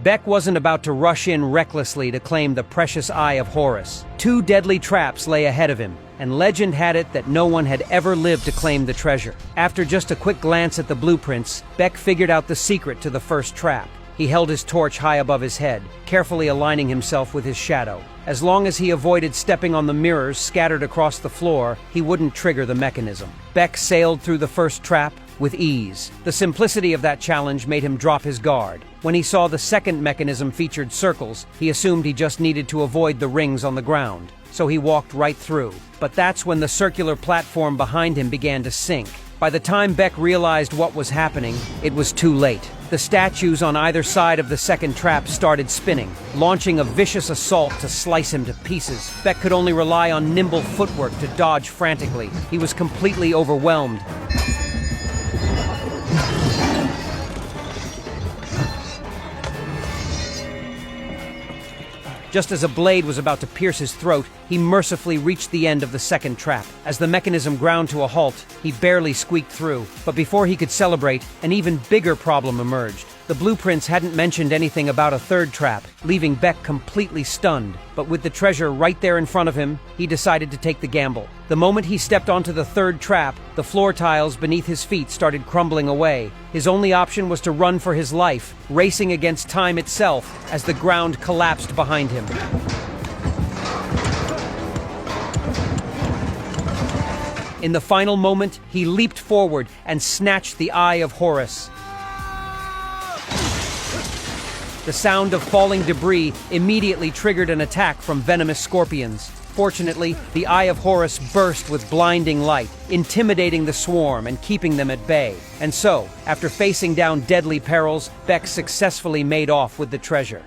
Beck wasn't about to rush in recklessly to claim the precious Eye of Horus. 2 deadly traps lay ahead of him, and legend had it that no one had ever lived to claim the treasure. After just a quick glance at the blueprints, Beck figured out the secret to the first trap. He held his torch high above his head, carefully aligning himself with his shadow. As long as he avoided stepping on the mirrors scattered across the floor, he wouldn't trigger the mechanism. Beck sailed through the first trap with ease. The simplicity of that challenge made him drop his guard. When he saw the second mechanism featured circles, he assumed he just needed to avoid the rings on the ground. So he walked right through. But that's when the circular platform behind him began to sink. By the time Beck realized what was happening, it was too late. The statues on either side of the second trap started spinning, launching a vicious assault to slice him to pieces. Beck could only rely on nimble footwork to dodge frantically. He was completely overwhelmed. Just as a blade was about to pierce his throat, he mercifully reached the end of the second trap. As the mechanism ground to a halt, he barely squeaked through. But before he could celebrate, an even bigger problem emerged. The blueprints hadn't mentioned anything about a third trap, leaving Beck completely stunned. But with the treasure right there in front of him, he decided to take the gamble. The moment he stepped onto the third trap, the floor tiles beneath his feet started crumbling away. His only option was to run for his life, racing against time itself as the ground collapsed behind him. In the final moment, he leaped forward and snatched the Eye of Horus. The sound of falling debris immediately triggered an attack from venomous scorpions. Fortunately, the Eye of Horus burst with blinding light, intimidating the swarm and keeping them at bay. And so, after facing down deadly perils, Beck successfully made off with the treasure.